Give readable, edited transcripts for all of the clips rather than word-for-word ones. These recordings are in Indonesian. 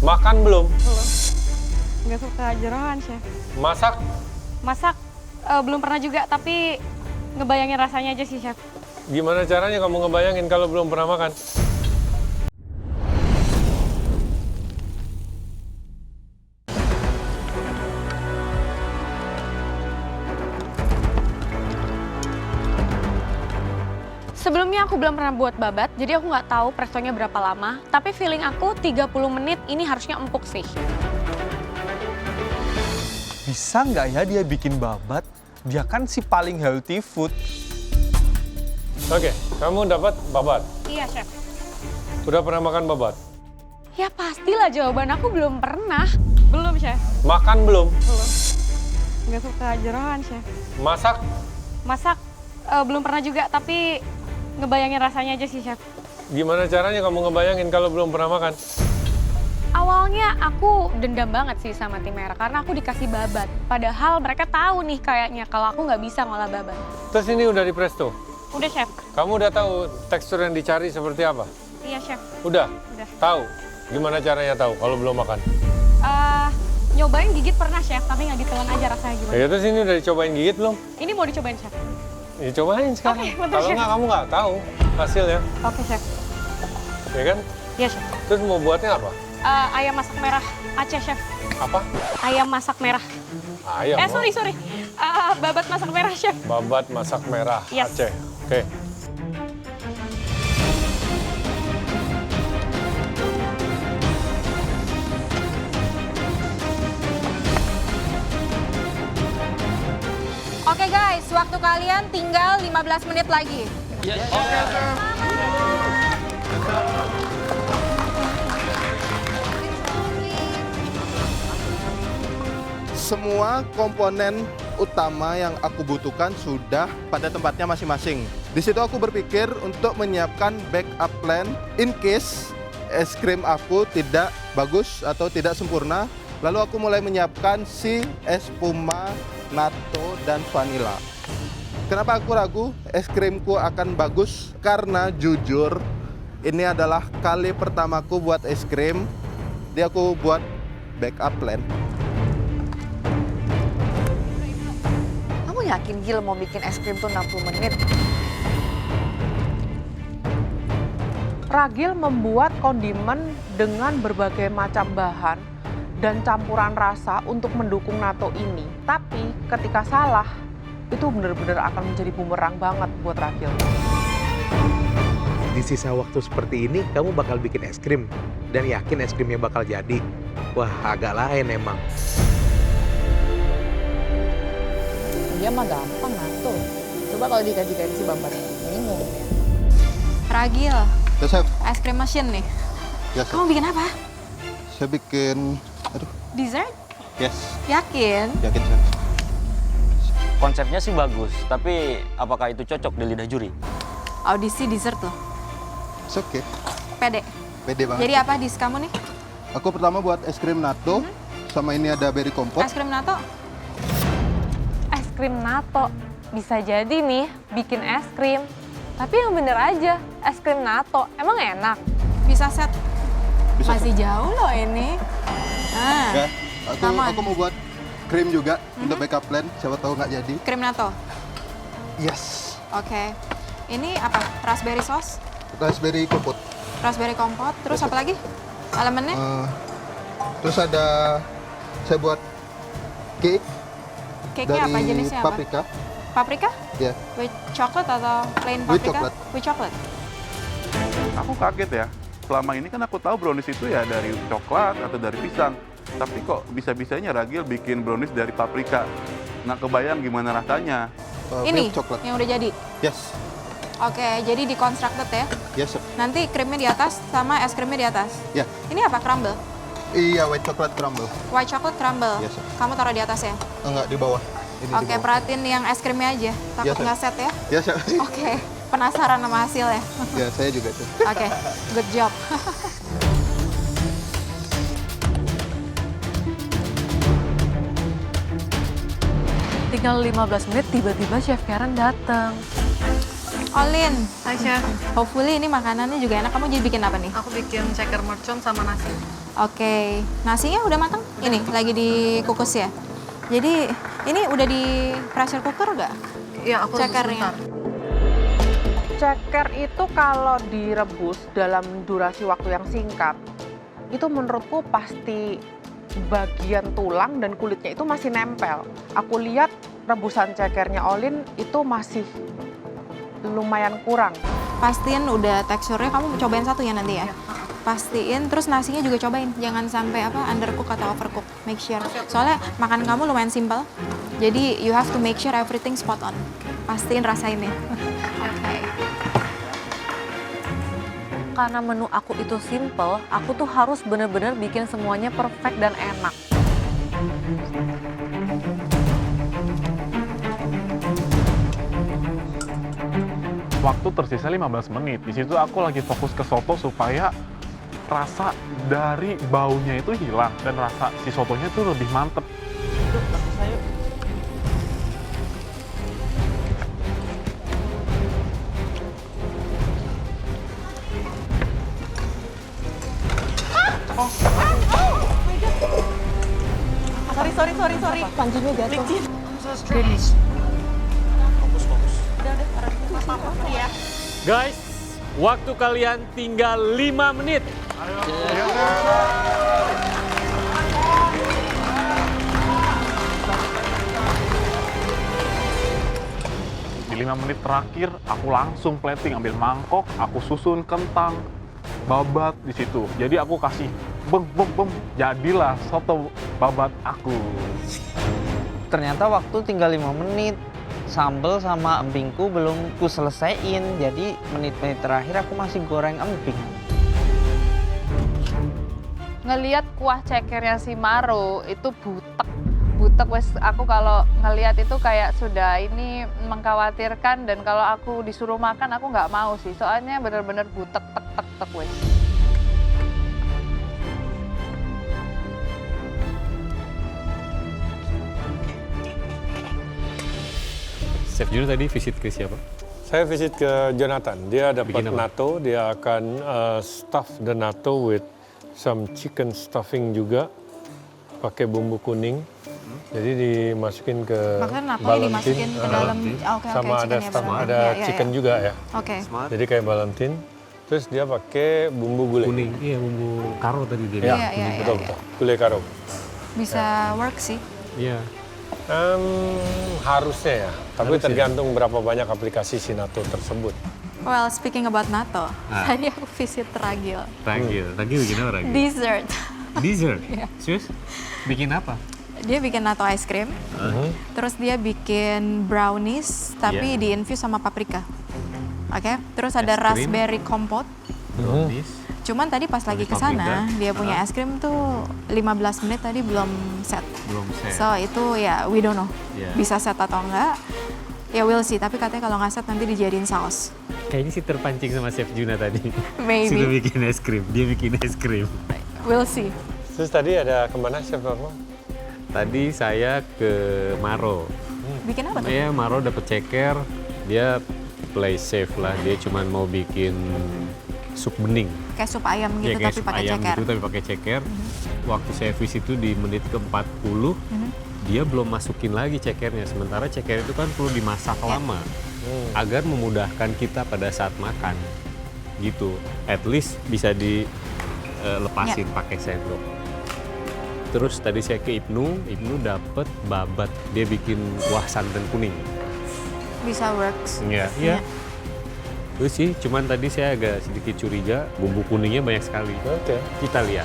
Makan belum? Belum. Nggak suka jeroan, Chef. Masak? Masak belum pernah juga, tapi ngebayangin rasanya aja sih, Chef. Gimana caranya kamu ngebayangin kalau belum pernah makan? Sebelumnya aku belum pernah buat babat, jadi aku nggak tahu prestonya berapa lama. Tapi feeling aku 30 menit ini harusnya empuk sih. Bisa nggak ya dia bikin babat? Dia kan si paling healthy food. Oke, kamu dapat babat. Iya, Chef. Udah pernah makan babat? Ya pastilah jawaban aku belum pernah. Belum, Chef. Makan belum? Belum. Nggak suka jeroan, Chef. Masak? Masak belum pernah juga, tapi ngebayangin rasanya aja sih, Chef. Gimana caranya kamu ngebayangin kalau belum pernah makan? Awalnya aku dendam banget sih sama tim merah karena aku dikasih babat. Padahal mereka tahu nih kayaknya kalau aku nggak bisa ngolah babat. Terus ini udah di presto? Udah, Chef. Kamu udah tahu tekstur yang dicari seperti apa? Iya, Chef. Udah? Udah. Tahu? Gimana caranya tahu kalau belum makan? Nyobain gigit pernah, Chef, tapi nggak ditelan aja rasanya gimana. Ya terus ini udah dicobain gigit belum? Ini mau dicobain, Chef. Ya cobain sekarang. Oke, bentar, Kalau Chef. nggak kamu nggak tahu hasilnya, Oke, Chef. ya kan? Iya, Chef. Terus mau buatnya apa? Ayam masak merah Aceh, Chef. Apa? Ayam masak merah. Ayam. oh. Sorry. Babat masak merah, Chef. Babat masak merah Yes. Aceh. Oke. Oke guys, waktu kalian tinggal 15 menit lagi. Semua komponen utama yang aku butuhkan sudah pada tempatnya masing-masing. Di situ aku berpikir untuk menyiapkan backup plan in case es krim aku tidak bagus atau tidak sempurna. Lalu aku mulai menyiapkan si espuma, natto, dan vanilla. Kenapa aku ragu es krimku akan bagus? Karena jujur, ini adalah kali pertamaku buat es krim. Jadi aku buat backup plan. Kamu yakin Gil mau bikin es krim tuh 60 menit? Ragil membuat kondimen dengan berbagai macam bahan dan campuran rasa untuk mendukung natto ini. Tapi ketika salah, itu benar-benar akan menjadi bumerang banget buat Ragil. Di sisa waktu seperti ini, kamu bakal bikin es krim dan yakin es krimnya bakal jadi. Wah, agak lain emang. Dia mah gampang natto. Coba kalau dikaji-kaji si Bambang, bingung ya. Ragil, Ya, Chef. es krim machine nih. Ya, Chef. Kamu bikin apa? Saya bikin, Dessert? yes, Yakin? yakin Chef. Konsepnya sih bagus, tapi apakah itu cocok di lidah juri? Audisi dessert loh. It's okay, Pede. pede banget. Jadi apa dis kamu nih? Aku pertama buat es krim natto, sama ini ada berry kompot. Es krim natto? Es krim natto. Bisa jadi nih bikin es krim. Tapi yang bener aja, es krim natto. Emang enak? Bisa set? Bisa, Masih jauh loh ini. Nah, Ya, Come on. aku mau buat krim juga untuk backup plan. Siapa tahu nggak jadi. krim natto. Yes, Oke. Ini apa? Raspberry sauce? raspberry kompot. Raspberry kompot. Terus apa lagi? Elemennya? Terus ada saya buat cake Cake-nya dari apa? Jenisnya apa? paprika. Paprika? Ya, With chocolate atau plain With paprika? chocolate. With chocolate. Aku kaget ya. Selama ini kan aku tahu brownies itu ya dari coklat atau dari pisang. Tapi kok bisa-bisanya Ragil bikin brownies dari paprika. Nggak kebayang gimana rasanya. Ini milk chocolate. yang udah jadi. Yes, Oke, jadi di constructed ya. yes, Chef. Nanti krimnya di atas sama es krimnya di atas. Ya, Ini apa? Crumble? iya white chocolate crumble. White chocolate crumble. Yes, sir. Kamu taruh di atas ya? Enggak di bawah. Ini di Oke, bawah. perhatiin yang es krimnya aja. Takut Yes, sir. nggak set ya? Ya, Chef. Oke, penasaran sama hasilnya. Ya, saya juga tuh. Oke, good job. Tinggal 15 menit tiba-tiba Chef Karen datang. Olin, Hai, Chef. hopefully ini makanannya juga enak. Kamu jadi bikin apa nih? Aku bikin ceker mercon sama nasi. Oke, nasinya udah matang? Ini lagi dikukus ya? Jadi ini udah di pressure cooker nggak? Iya, aku Cekernya. Ceker itu kalau direbus dalam durasi waktu yang singkat, itu menurutku pasti bagian tulang dan kulitnya itu masih nempel. Aku lihat rebusan cekernya Olin itu masih lumayan kurang. Pastiin udah teksturnya, kamu cobain satu ya nanti ya? Pastiin, terus nasinya juga cobain. Jangan sampai undercook atau overcook. Make sure. Soalnya makan kamu lumayan simple. Jadi you have to make sure everything spot on. Pastiin rasain ya. Oke. Karena menu aku itu simple, aku tuh harus bener-bener bikin semuanya perfect dan enak. Waktu tersisa 15 menit. Di situ aku lagi fokus ke soto supaya rasa dari baunya itu hilang dan rasa si sotonya tuh lebih mantep. Sorry. Pancinya jatuh. Guys, waktu kalian tinggal 5 menit. Di 5 menit terakhir, aku langsung plating, ambil mangkok, aku susun kentang, babat di situ. Jadi aku kasih beng, jadilah soto babat aku. Ternyata waktu tinggal 5 menit. Sambal sama empingku belum ku selesaiin, jadi menit-menit terakhir aku masih goreng emping. Ngeliat kuah cekernya si Maro itu butek wes, aku kalau ngeliat itu kayak sudah ini mengkhawatirkan, dan kalau aku disuruh makan aku nggak mau sih, soalnya bener-bener butek tek wes. Chef Juna tadi visit ke siapa? Saya visit ke Jonathan. Dia dapat Bikin apa? natto. Dia akan stuff the natto with some chicken stuffing juga. Pakai bumbu kuning. Jadi dimasukin ke Maksudnya natto Valentine. dimasukin ke dalam, oke, Sama ada chicken ya, stuff, Bang. ada Iya, chicken iya. juga ya. Oke. Jadi kayak Valentine. Terus dia pakai bumbu gulai. Kuning, iya bumbu karo tadi dia. Iya, Iya, iya, betul, iya. betul. Gulai karo. Bisa work sih. Iya. Harusnya ya, tapi Harusnya. tergantung berapa banyak aplikasi si natto tersebut. Well, speaking about natto, Ah. tadi aku visit Ragil. Ragil bikin apa Ragil? Dessert. Dessert? Iya. Serius? Bikin apa? Dia bikin natto ice cream, terus dia bikin brownies, tapi Iya. diinfuse sama paprika. Oke, terus ada Es krim. raspberry kompot. Brownies. Cuman tadi pas lagi ke sana, paprika. dia punya es krim tuh 15 menit tadi belum set. Belum set. So itu ya we don't know, Iya. bisa set atau enggak. Ya we'll see, tapi katanya kalau nggak set nanti dijadiin saus. Kayaknya sih terpancing sama Chef Juna tadi. Maybe. Sudah bikin es krim, dia bikin es krim. We'll see. Terus tadi ada kemana Chef Norman? Tadi saya ke Maro. Bikin apa tuh? Iya, Maro dapet ceker, dia play safe lah. Dia cuma mau bikin sup bening. Kayak sup ayam gitu, Ya, kayak tapi sup pakai ayam ceker. gitu tapi pakai ceker. Waktu saya visit itu di menit ke-40, dia belum masukin lagi cekernya. Sementara ceker itu kan perlu dimasak lama agar memudahkan kita pada saat makan. Gitu. At least bisa dilepasin pakai sendok. Terus tadi saya ke Ibnu dapet babat. Dia bikin kuah santan kuning. Bisa works. Iya. Itu sih, cuman tadi saya agak sedikit curiga, bumbu kuningnya banyak sekali. Oke. Kita lihat.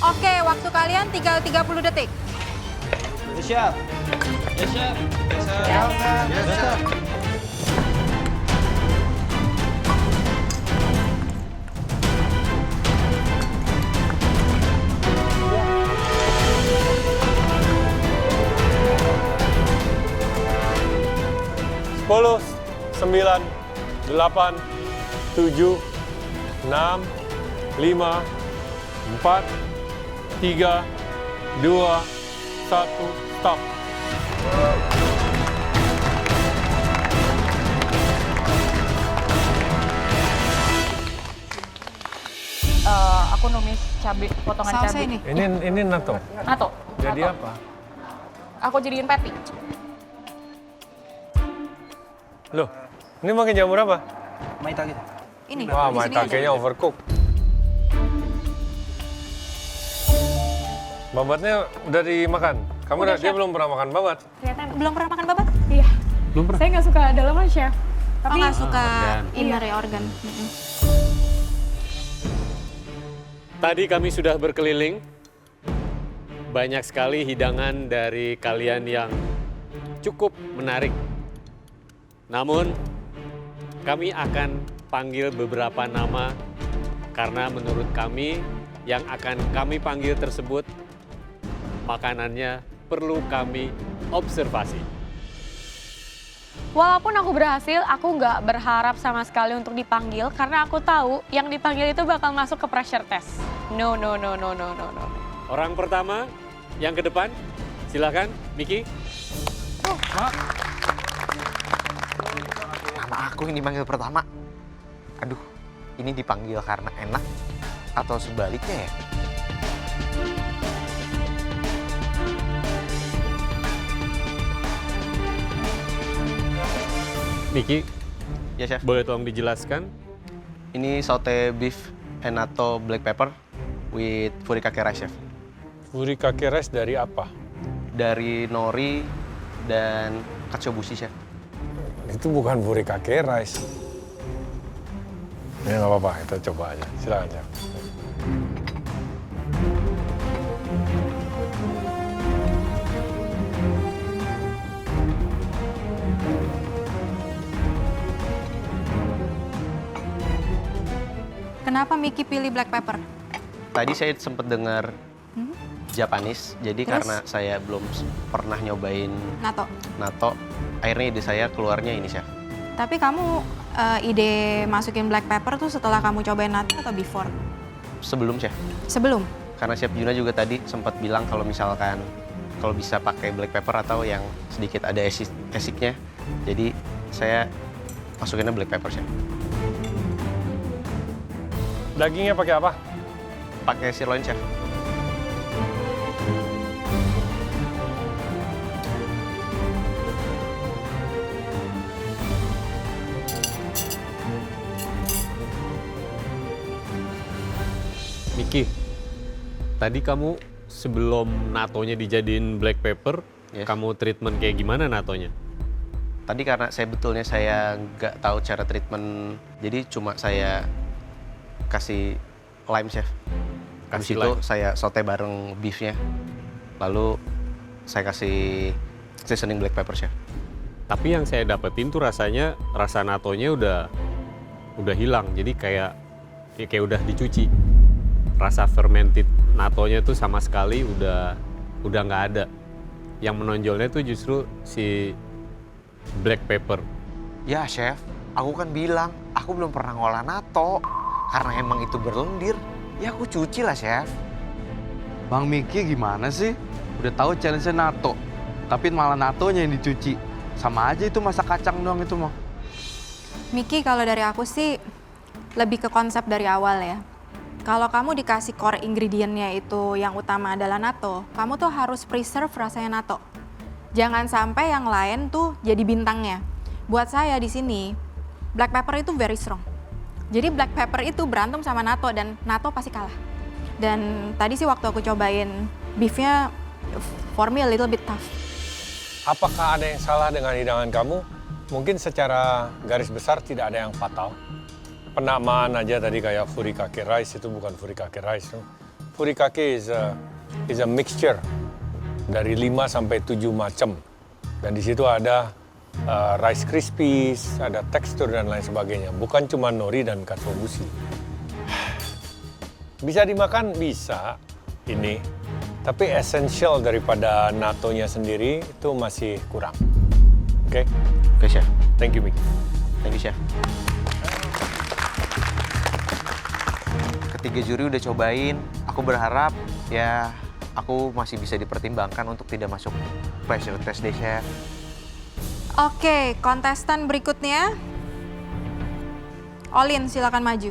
Oke, waktu kalian tinggal 30 detik. Siap. Ya, Chef. Sepuluh, 9, 8, 7, 6, 5, 4, 3, 2, 1, stop. Aku numis cabai, potongan Sausnya cabai. ini. Ini natto. Nato. Jadi nato. apa? Aku jadiin patty. Loh, ini pakai jamur apa? Maitake. Ini. Wah, di sini maitake-nya aja. overcook. Babatnya udah dimakan. Kamu Udah, dia Chef. belum pernah makan babat. Kelihatan. Belum pernah makan babat? Iya. Belum pernah. Saya nggak suka dalaman, Chef. Oh, Tapi nggak suka organ. inner ya, organ. Tadi kami sudah berkeliling. Banyak sekali hidangan dari kalian yang cukup menarik. Namun, kami akan panggil beberapa nama karena menurut kami yang akan kami panggil tersebut makanannya perlu kami observasi. Walaupun aku berhasil, aku nggak berharap sama sekali untuk dipanggil karena aku tahu yang dipanggil itu bakal masuk ke pressure test. No. Orang pertama yang ke depan, silakan, Miki. Nama aku yang dipanggil pertama. Aduh, ini dipanggil karena enak atau sebaliknya ya? Miki, Ya, Chef. boleh tolong dijelaskan? Ini saute beef and natto black pepper with furikake rice, Chef. Furikake rice dari apa? Dari nori dan katsuobushi, Chef. Itu bukan furikake rice. Ya nggak apa-apa, kita coba aja. Silakan, Chef. Kenapa Miki pilih black pepper? Tadi saya sempat dengar Japanese, jadi Terus? karena saya belum pernah nyobain Natto. natto, akhirnya ide saya keluarnya ini, Chef. Tapi kamu ide masukin black pepper tuh setelah kamu cobain natto atau before? Sebelum, Chef. Sebelum? Karena Chef Juna juga tadi sempat bilang kalau misalkan kalau bisa pakai black pepper atau yang sedikit ada esiknya. Jadi saya masukinnya black pepper, Chef. Dagingnya pakai apa? Pakai sirloin, Chef. Miki, tadi kamu sebelum natonya dijadiin black pepper, Yes. kamu treatment kayak gimana natonya? Tadi karena saya nggak tahu cara treatment, jadi cuma saya kasih lime, Chef. Habis Kasih itu lime. saya saute bareng beefnya, lalu saya kasih seasoning black pepper, Chef. Tapi yang saya dapetin tuh rasanya rasa natonya udah hilang, jadi kayak udah dicuci. Rasa fermented natonya tuh sama sekali udah nggak ada. Yang menonjolnya tuh justru si black pepper. Ya, Chef, aku kan bilang aku belum pernah ngolah natto karena emang itu berlendir. Ya aku cuci lah, Chef. Bang Miki gimana sih? Udah tahu challenge-nya natto, tapi malah nattonya yang dicuci. Sama aja itu masak kacang doang itu mah. Miki, kalau dari aku sih lebih ke konsep dari awal ya. Kalau kamu dikasih core ingredientnya itu yang utama adalah natto, kamu tuh harus preserve rasanya natto. Jangan sampai yang lain tuh jadi bintangnya. Buat saya di sini, black pepper itu very strong. Jadi black pepper itu berantem sama natto dan natto pasti kalah. Dan tadi sih waktu aku cobain beefnya, for me a little bit tough. Apakah ada yang salah dengan hidangan kamu? Mungkin secara garis besar tidak ada yang fatal. Penamaan aja tadi kayak furikake rice itu bukan furikake rice. Furikake is a mixture dari 5 sampai 7 macam. Dan di situ ada rice krispies, ada tekstur dan lain sebagainya. Bukan cuma nori dan katsuobushi. Bisa dimakan? Bisa ini. Tapi esensial daripada nattonya sendiri itu masih kurang. Oke? Oke, Chef. Thank you, Miki. Thank you, Chef. Ketiga juri udah cobain, aku berharap ya aku masih bisa dipertimbangkan untuk tidak masuk pressure test deh, Chef. Oke, kontestan berikutnya. Olin, silakan maju.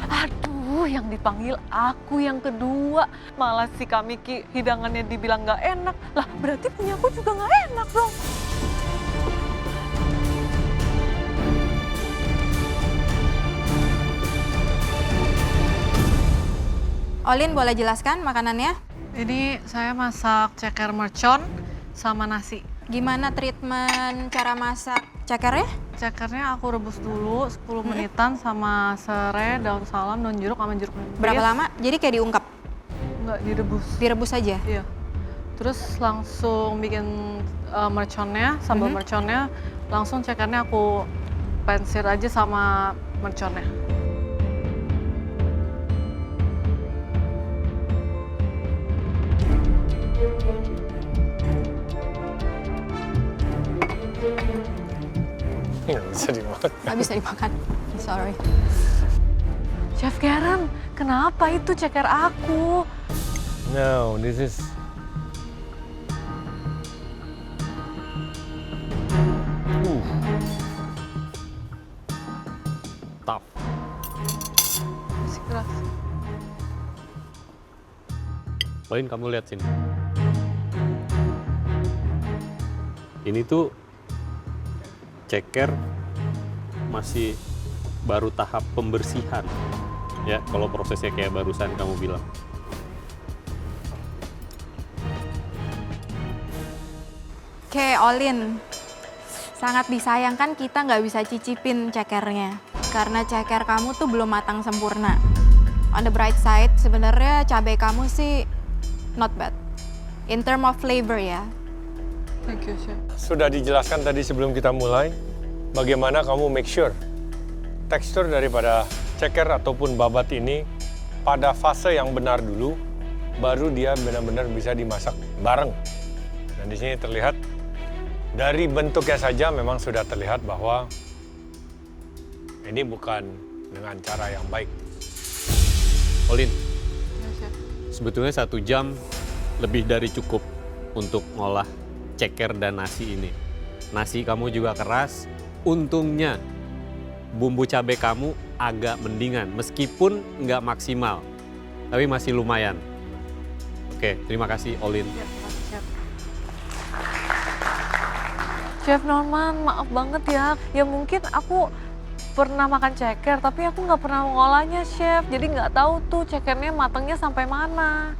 Aduh, yang dipanggil aku yang kedua. Malah si Kak Miki hidangannya dibilang nggak enak. Lah, berarti punya aku juga nggak enak dong. Olin, boleh jelaskan makanannya? Ini saya masak ceker mercon sama nasi. Gimana treatment cara masak cekernya? Cekernya aku rebus dulu 10 menitan sama serai, daun salam, daun jeruk sama jeruk nipis. Berapa lama? Jadi kayak diungkep? Enggak, direbus. Direbus aja? Iya. Terus langsung bikin merconnya, sambal merconnya. Langsung cekernya aku pensir aja sama merconnya. Nggak bisa dimakan. Nggak bisa dimakan. Sorry. Chef Karen, kenapa itu ceker aku? No, this is tough. Masih keras. Poin, kamu lihat sini. Ini tuh ceker masih baru tahap pembersihan. Ya, kalau prosesnya kayak barusan kamu bilang. Oke, Olin. Sangat disayangkan kita nggak bisa cicipin cekernya. Karena ceker kamu tuh belum matang sempurna. On the bright side, sebenarnya cabai kamu sih not bad. In term of flavor ya. Thank you, Chef. Sudah dijelaskan tadi sebelum kita mulai, bagaimana kamu make sure tekstur daripada ceker ataupun babat ini pada fase yang benar dulu, baru dia benar-benar bisa dimasak bareng. Dan di sini terlihat dari bentuknya saja memang sudah terlihat bahwa ini bukan dengan cara yang baik. Olin, sebetulnya 1 jam lebih dari cukup untuk ngolah ceker dan nasi ini. Nasi kamu juga keras, untungnya bumbu cabai kamu agak mendingan, meskipun nggak maksimal, tapi masih lumayan. Oke, terima kasih Olin. Ya, Chef. Chef Norman, maaf banget ya. Ya mungkin aku pernah makan ceker, tapi aku nggak pernah ngolahnya, Chef. Jadi nggak tahu tuh cekernya matangnya sampai mana.